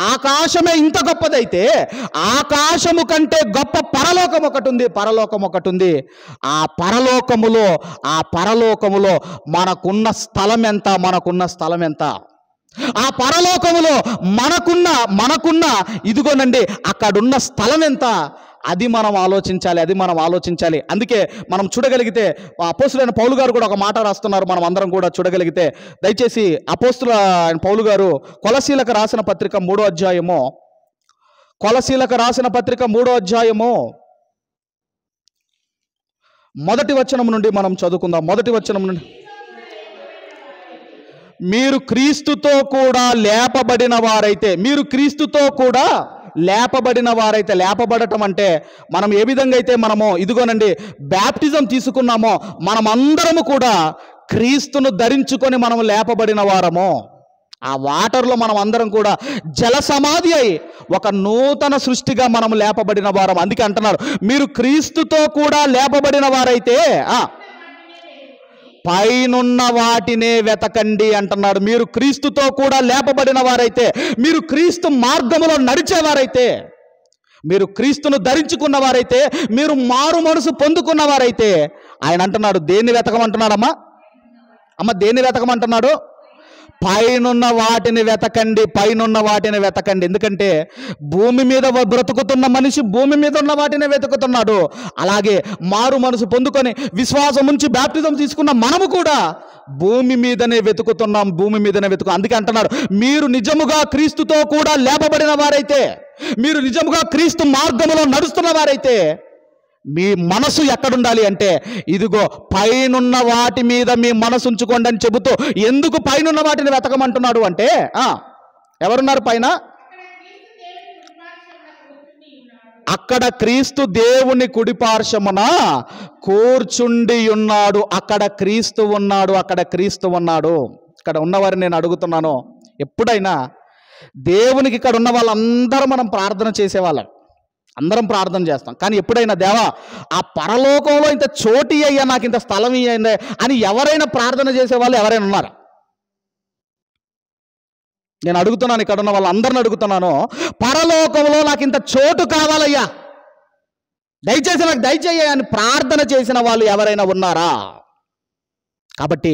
ఆకాశమే ఇంత గొప్పదైతే ఆకాశము కంటే గొప్ప పరలోకం ఒకటి ఉంది. ఆ పరలోకములో మనకున్న స్థలం ఎంత? ఆ పరలోకములో మనకున్న ఇదిగోనండి అక్కడున్న స్థలం ఎంత? అది మనం ఆలోచించాలి. అందుకే మనం చూడగలిగితే అపోస్తులైన పౌలు గారు కూడా ఒక మాట రాస్తున్నారు. మనం అందరం కూడా చూడగలిగితే దయచేసి అపోస్తులైన పౌలు గారు కొలసీలకు రాసిన పత్రిక 3వ అధ్యాయము మొదటి వచనం నుండి మనం చదువుకుందాం. మొదటి వచనం నుండి, మీరు క్రీస్తుతో కూడా లేపబడిన వారైతే, లేపబడటం అంటే మనం ఏ విధంగా అయితే మనము ఇదిగోనండి బ్యాప్టిజం తీసుకున్నామో మనమందరము కూడా క్రీస్తును ధరించుకొని మనం లేపబడిన వారము. ఆ వాటర్లో మనం అందరం కూడా జల సమాధి అయి ఒక నూతన సృష్టిగా మనం లేపబడిన వారం. అందుకే అంటున్నారు, మీరు క్రీస్తుతో కూడా లేపబడిన వారైతే పైనున్న వాటినే వెతకండి అంటున్నాడు. మీరు క్రీస్తుతో కూడా లేపబడిన వారైతే, మీరు క్రీస్తు మార్గములో నడిచేవారైతే, మీరు క్రీస్తును ధరించుకున్న వారైతే, మీరు మారు మనసు పొందుకున్న వారైతే ఆయన అంటున్నాడు, దేన్ని వెతకమంటున్నాడమ్మా? దేన్ని వెతకమంటున్నాడు? పైనున్న వాటిని వెతకండి, పైనున్న వాటిని వెతకండి. ఎందుకంటే భూమి మీద బ్రతుకుతున్న మనిషి భూమి మీద ఉన్న వాటిని వెతుకుతున్నాడు. అలాగే మారు మనసు పొందుకొని విశ్వాసం ఉంచి బాప్టిజం తీసుకున్న మనము కూడా భూమి మీదనే వెతుకుతున్నాం, భూమి మీదనే అందుకే అంటున్నాడు, మీరు నిజముగా క్రీస్తుతో కూడా లేపబడిన వారైతే, మీరు నిజముగా క్రీస్తు మార్గములో నడుస్తున్న వారైతే మీ మనసు ఎక్కడుండాలి అంటే ఇదిగో పైనున్న వాటి మీద మీ మనసు ఉంచుకోండి అని చెబుతూ, ఎందుకు పైనున్న వాటిని వెతకమంటున్నాడు అంటే ఎవరున్నారు పైన? అక్కడ క్రీస్తు దేవుని కుడిపార్శ్వమున కూర్చుండి ఉన్నాడు. అక్కడ క్రీస్తు ఉన్నాడు, అక్కడ క్రీస్తు ఉన్నాడు. ఇక్కడ ఉన్నవారిని నేను అడుగుతున్నాను, ఎప్పుడైనా దేవునికి ఇక్కడ ఉన్న వాళ్ళందరూ మనం ప్రార్థన చేసేవాళ్ళం, అందరం ప్రార్థన చేస్తాం. కానీ ఎప్పుడైనా దేవా ఆ పరలోకంలో ఇంత చోటు అయ్యా, నాకు ఇంత స్థలం ఇయ్యండి అని ఎవరైనా ప్రార్థన చేసేవాళ్ళు ఎవరైనా ఉన్నారా? నేను అడుగుతున్నాను, ఇక్కడ ఉన్న వాళ్ళందరిని అడుగుతున్నాను, పరలోకంలో నాకు ఇంత చోటు కావాలయ్యా, దయచేసి నాకు దయచేయ అని ప్రార్థన చేసిన వాళ్ళు ఎవరైనా ఉన్నారా? కాబట్టి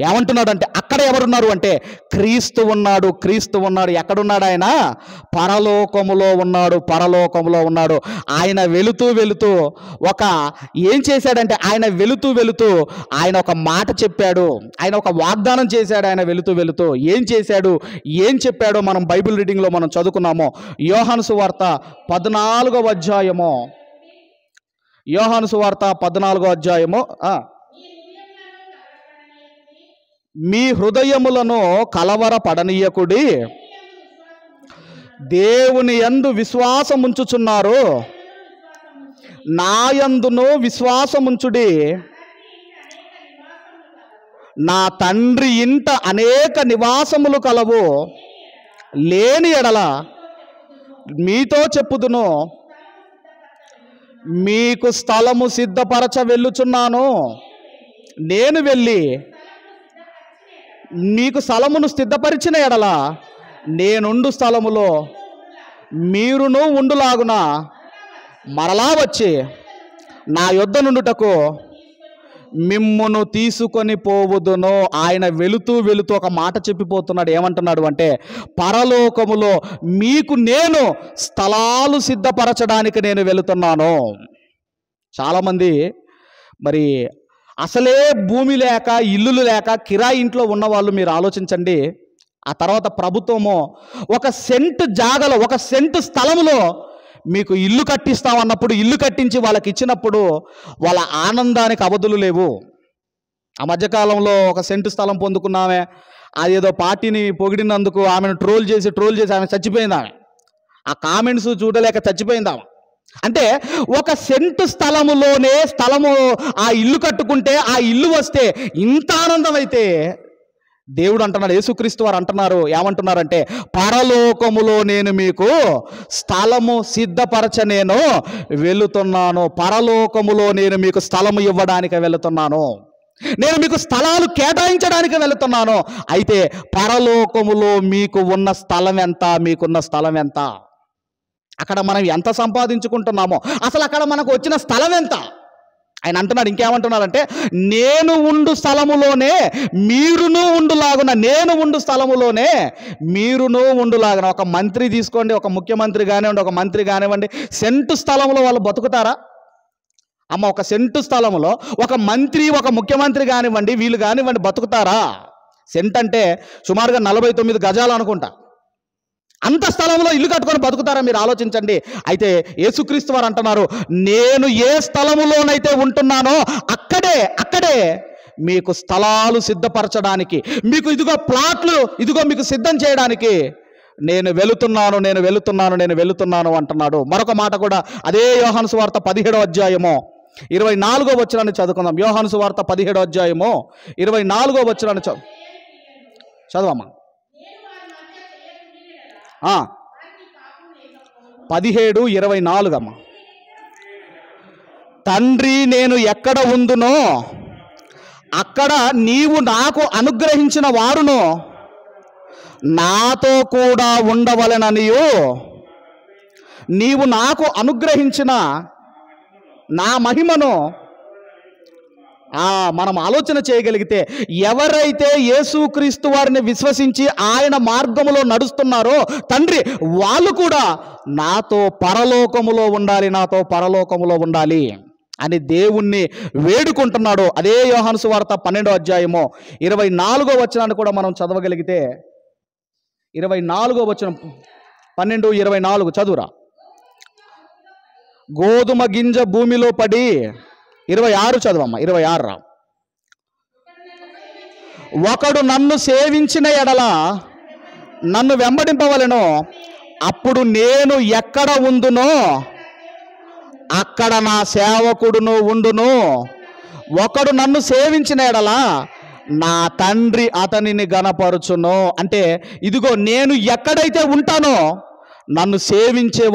ఏమంటున్నాడు అంటే అక్కడ ఎవరున్నారు అంటే క్రీస్తు ఉన్నాడు, క్రీస్తు ఉన్నాడు. ఎక్కడున్నాడు ఆయన? పరలోకములో ఉన్నాడు, పరలోకములో ఉన్నాడు. ఆయన వెళుతూ వెళుతూ ఏం చేశాడంటే ఆయన వెళుతూ వెళుతూ ఆయన ఒక మాట చెప్పాడు, ఆయన ఒక వాగ్దానం చేశాడు. ఆయన వెళుతూ వెళుతూ ఏం చేశాడు, ఏం చెప్పాడో మనం బైబిల్ రీడింగ్లో మనం చదువుకున్నాము. యోహాను సువార్త 14వ అధ్యాయము, యోహాను సువార్త 14వ అధ్యాయము, మీ హృదయములను కలవరపడనీయకుడి, దేవుని యందు విశ్వాసముంచుచున్నారు, నా యందును విశ్వాసముంచుడి, నా తండ్రి ఇంట అనేక నివాసములు కలవు, లేని ఎడల మీతో చెప్పుదును, మీకు స్థలము సిద్ధపరచ వెళ్ళుచున్నాను. నేను వెళ్ళి మీకు స్థలమును సిద్ధపరిచిన ఎడల నేనుండు స్థలములో మీరును ఉండులాగున మరలా వచ్చి నా యొద్ద నుండుటకు మిమ్మును తీసుకొని పోవుదును. ఆయన వెళుతూ వెళుతూ ఒక మాట చెప్పిపోతున్నాడు. ఏమంటున్నాడు అంటే పరలోకములో మీకు నేను స్థలాలు సిద్ధపరచడానికి నేను వెళుతున్నాను. చాలామంది మరి అసలే భూమి లేక ఇల్లులు లేక కిరాయి ఇంట్లో ఉన్నవాళ్ళు మీరు ఆలోచించండి. ఆ తర్వాత ప్రభుత్వము 1 సెంటు జాగలో 1 సెంటు స్థలములో మీకు ఇల్లు కట్టిస్తామన్నప్పుడు ఇల్లు కట్టించి వాళ్ళకి ఇచ్చినప్పుడు వాళ్ళ ఆనందానికి అవధులు లేవు. ఆ మధ్యకాలంలో 1 సెంటు స్థలం పొందుకున్నామే, అదేదో పార్టీని పొగిడినందుకు ఆమెను ట్రోల్ చేసి ఆమె చచ్చిపోయింది. ఆమె ఆ కామెంట్స్ చూడలేక చచ్చిపోయింది ఆమె. అంటే 1 సెంటు స్థలములోనే ఆ ఇల్లు కట్టుకుంటే ఆ ఇల్లు వస్తే ఇంత ఆనందం అయితే దేవుడు అంటున్నాడు, యేసుక్రీస్తు వారు అంటున్నారు, ఏమంటున్నారంటే పరలోకములో నేను మీకు స్థలము సిద్ధపరచ నేను వెళుతున్నాను, పరలోకములో నేను మీకు స్థలము ఇవ్వడానికి వెళుతున్నాను, నేను మీకు స్థలాలు కేటాయించడానికి వెళుతున్నాను. అయితే పరలోకములో మీకు ఉన్న స్థలం ఎంత, మీకున్న స్థలం ఎంత, అక్కడ మనం ఎంత సంపాదించుకుంటున్నామో, అసలు అక్కడ మనకు వచ్చిన స్థలం ఎంత? ఆయన అంటున్నాడు, ఇంకేమంటున్నాడంటే నేను ఉండు స్థలములోనే మీరును ఉండులాగున, నేను ఉండు స్థలములోనే మీరును ఉండులాగున. ఒక మంత్రి తీసుకోండి, ఒక ముఖ్యమంత్రి కానివ్వండి, ఒక మంత్రి కానివ్వండి, సెంటు స్థలంలో వాళ్ళు బతుకుతారా? అమ్మ, 1 సెంటు స్థలంలో ఒక మంత్రి ఒక ముఖ్యమంత్రి కానివ్వండి, వీళ్ళు కానివ్వండి బతుకుతారా? సెంట్ అంటే సుమారుగా 49 గజాలు అనుకుంటా. అంత స్థలంలో ఇల్లు కట్టుకొని బతుకుతారా? మీరు ఆలోచించండి. అయితే యేసుక్రీస్తు వారు అంటున్నారు, నేను ఏ స్థలములోనైతే ఉంటున్నానో అక్కడే మీకు స్థలాలు సిద్ధపరచడానికి, మీకు ఇదిగో ప్లాట్లు ఇదిగో మీకు సిద్ధం చేయడానికి నేను వెళుతున్నాను అంటున్నాడు. మరొక మాట కూడా అదే యోహాను సువార్త 17వ అధ్యాయము 24వ వచనాన్ని చదువుకుందాం. యోహాను సువార్త 17వ అధ్యాయము 24వ వచనాన్ని చదవమ్మా. 17:24 అమ్మ. తండ్రి నేను ఎక్కడ ఉందునో అక్కడ నీవు నాకు అనుగ్రహించిన వారును నాతో కూడా ఉండవలెననియు, నీవు నాకు అనుగ్రహించిన నా మహిమను మనం ఆలోచన చేయగలిగితే ఎవరైతే యేసుక్రీస్తు వారిని విశ్వసించి ఆయన మార్గములో నడుస్తున్నారో తండ్రి వాళ్ళు కూడా నాతో పరలోకములో ఉండాలి, నాతో పరలోకములో ఉండాలి అని దేవుణ్ణి వేడుకుంటున్నాడు. అదే యోహాను సువార్త 12వ అధ్యాయము 24వ వచనాన్ని కూడా మనం చదవగలిగితే 24వ వచనం 12:24 చదువురా. గోధుమ గింజ భూమిలో పడి 26 చదవమ్మ 26 రా. ఒకడు నన్ను సేవించిన ఎడల నన్ను వెంబడింపవలెను, అప్పుడు నేను ఎక్కడ ఉందునో అక్కడ నా సేవకుడును ఉండును. ఒకడు నన్ను సేవించిన ఎడల నా తండ్రి అతనిని గణపరుచును. అంటే ఇదిగో నేను ఎక్కడైతే ఉంటానో నన్ను సేవించే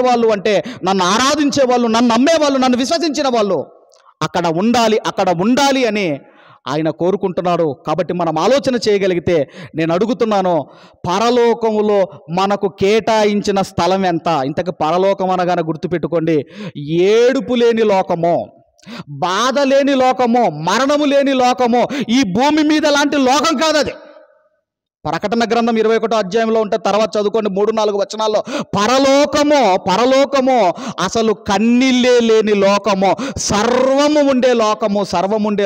వాళ్ళు అంటే నన్ను ఆరాధించే వాళ్ళు, నన్ను నమ్మేవాళ్ళు, నన్ను విశ్వసించిన వాళ్ళు అక్కడ ఉండాలి అని ఆయన కోరుకుంటున్నాడు. కాబట్టి మనం ఆలోచన చేయగలిగితే నేను అడుగుతున్నాను, పరలోకములో మనకు కేటాయించిన స్థలం ఎంత? ఇంతకు పరలోకం అనగానే గుర్తుపెట్టుకోండి, ఏడుపు లేని లోకము, బాధ లేని లోకము, మరణము లేని లోకము, ఈ భూమి మీద లాంటి లోకం కాదు అది. ప్రకటన గ్రంథం 21వ అధ్యాయంలో ఉంటే తర్వాత చదువుకోండి 3-4 వచనాల్లో పరలోకము అసలు కన్నీళ్ళే లేని లోకము, సర్వము ఉండే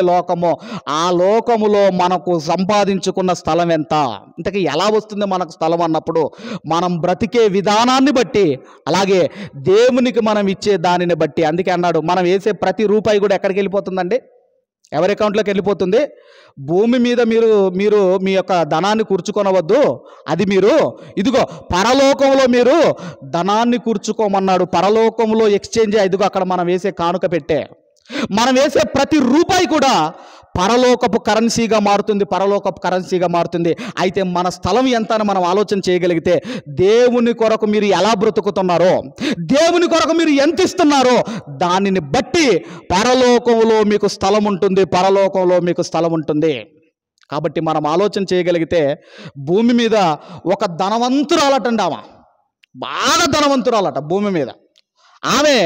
లోకము. ఆ లోకములో మనకు సంపాదించుకున్న స్థలం ఎంత? ఇంతకీ ఎలా వస్తుంది మనకు స్థలం అన్నప్పుడు మనం బ్రతికే విధానాన్ని బట్టి, అలాగే దేవునికి మనం ఇచ్చే దానిని బట్టి. అందుకే అన్నాడు, మనం వేసే ప్రతి రూపాయి కూడా ఎక్కడికి వెళ్ళిపోతుందండి? ఎవరి అకౌంట్లోకి వెళ్ళిపోతుంది? భూమి మీద మీరు మీ యొక్క ధనాన్ని కూర్చుకొనవద్దు, అది మీరు ఇదిగో పరలోకంలో మీరు ధనాన్ని కూర్చుకోమన్నాడు. పరలోకంలో ఎక్స్చేంజ్ ఇదిగో అక్కడ మనం వేసే కానుక పెట్టే, మనం వేసే ప్రతి రూపాయి కూడా పరలోకపు కరెన్సీగా మారుతుంది. అయితే మన స్థలం ఎంత అని మనం ఆలోచన చేయగలిగితే, దేవుని కొరకు మీరు ఎలా బ్రతుకుతున్నారో, దేవుని కొరకు మీరు ఎంత ఇస్తున్నారో దానిని బట్టి పరలోకంలో మీకు స్థలం ఉంటుంది. కాబట్టి మనం ఆలోచన చేయగలిగితే భూమి మీద ఒక ధనవంతురాలటండి, ఆమె బాగా ధనవంతురాలట భూమి మీద. ఆమె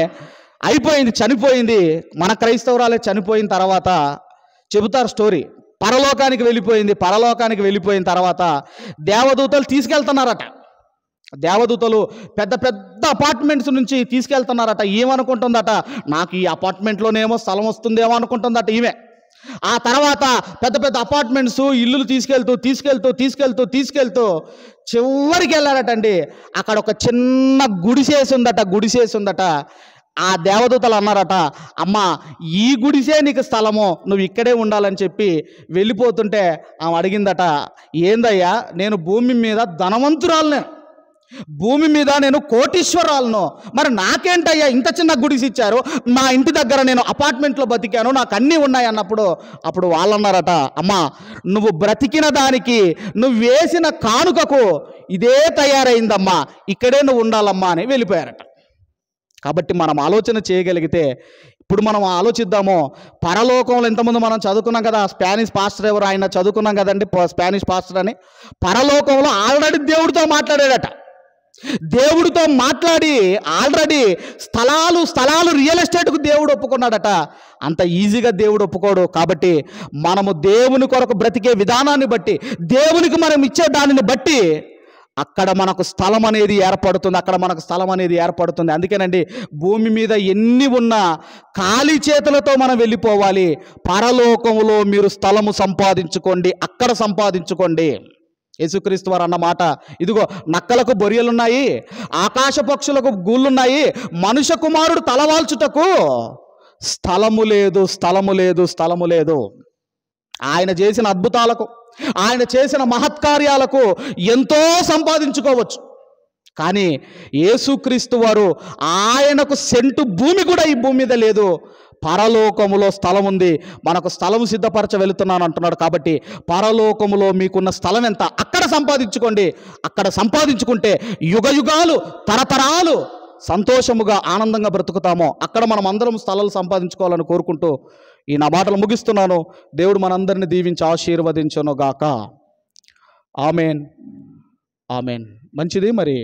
చనిపోయింది. మన క్రైస్తవురాలే చనిపోయిన తర్వాత చెబుతారు స్టోరీ. పరలోకానికి వెళ్ళిపోయిన తర్వాత దేవదూతలు తీసుకెళ్తున్నారట. దేవదూతలు పెద్ద పెద్ద అపార్ట్మెంట్స్ నుంచి తీసుకెళ్తున్నారట. ఏమనుకుంటుందట, నాకు ఈ అపార్ట్మెంట్లోనేమో స్థలం వస్తుందేమో అనుకుంటుందట ఈమె. ఆ తర్వాత పెద్ద పెద్ద అపార్ట్మెంట్స్, ఇల్లులు తీసుకెళ్తూ చివరికి వెళ్ళారటండి. అక్కడ ఒక చిన్న గుడిసేసి ఉందట. ఆ దేవదూతలు అన్నారట, అమ్మా ఈ గుడిసే నీకు స్థలము, నువ్వు ఇక్కడే ఉండాలని చెప్పి వెళ్ళిపోతుంటే ఆమె అడిగిందట, ఏందయ్యా నేను భూమి మీద ధనవంతురాలనే, భూమి మీద నేను కోటీశ్వరాలను, మరి నాకేంటయ్యా ఇంత చిన్న గుడిసి ఇచ్చారు? నా ఇంటి దగ్గర నేను అపార్ట్మెంట్లో బతికాను, నాకు అన్నీ ఉన్నాయి అన్నప్పుడు అప్పుడు వాళ్ళు అన్నారట, అమ్మా నువ్వు బ్రతికిన దానికి, నువ్వు వేసిన కానుకకు ఇదే తయారైందమ్మా, ఇక్కడే నువ్వు ఉండాలమ్మా అని వెళ్ళిపోయారట. కాబట్టి మనం ఆలోచన చేయగలిగితే, ఇప్పుడు మనం ఆలోచిద్దాము, పరలోకంలో ఇంతకుముందు మనం చదువుకున్నాం కదా, స్పానిష్ పాస్టర్ ఎవరు ఆయన చదువుకున్నాం కదండి, స్పానిష్ పాస్టర్ అని. పరలోకంలో ఆల్రెడీ దేవుడితో మాట్లాడాడట. దేవుడితో మాట్లాడి ఆల్రెడీ స్థలాలు రియల్ ఎస్టేట్కు దేవుడు ఒప్పుకున్నాడట. అంత ఈజీగా దేవుడు ఒప్పుకోడు. కాబట్టి మనము దేవుని కొరకు బ్రతికే విధానాన్ని బట్టి, దేవునికి మనం ఇచ్చే దానిని బట్టి అక్కడ మనకు స్థలం అనేది ఏర్పడుతుంది. అందుకేనండి భూమి మీద ఎన్ని ఉన్నా ఖాళీ చేతులతో మనం వెళ్ళిపోవాలి. పరలోకంలో మీరు స్థలము సంపాదించుకోండి, అక్కడ సంపాదించుకోండి. యేసుక్రీస్తు వారు అన్న మాట, ఇదిగో నక్కలకు బొరియలున్నాయి, ఆకాశ పక్షులకు గూళ్ళున్నాయి, మనుష్య కుమారుడు తలవాల్చుటకు స్థలము లేదు. ఆయన చేసిన అద్భుతాలకు, ఆయన చేసిన మహత్కార్యాలకు ఎంతో సంపాదించుకోవచ్చు. కానీ యేసుక్రీస్తు వారు ఆయనకు సెంటు భూమి కూడా ఈ భూమి మీద లేదు. పరలోకములో స్థలం ఉంది, మనకు స్థలము సిద్ధపరచ వెళుతున్నాను అంటున్నాడు. కాబట్టి పరలోకములో మీకున్న స్థలం ఎంత? అక్కడ సంపాదించుకోండి. అక్కడ సంపాదించుకుంటే యుగయుగాలు తరతరాలు సంతోషముగా ఆనందంగా బ్రతుకుతామో అక్కడ మనం అందరం స్థలాలు సంపాదించుకోవాలని కోరుకుంటూ ఈ నా మాటలు ముగిస్తున్నాను. దేవుడు మనందరిని దీవించి ఆశీర్వదించును గాక. ఆమెన్. మంచిది. మరి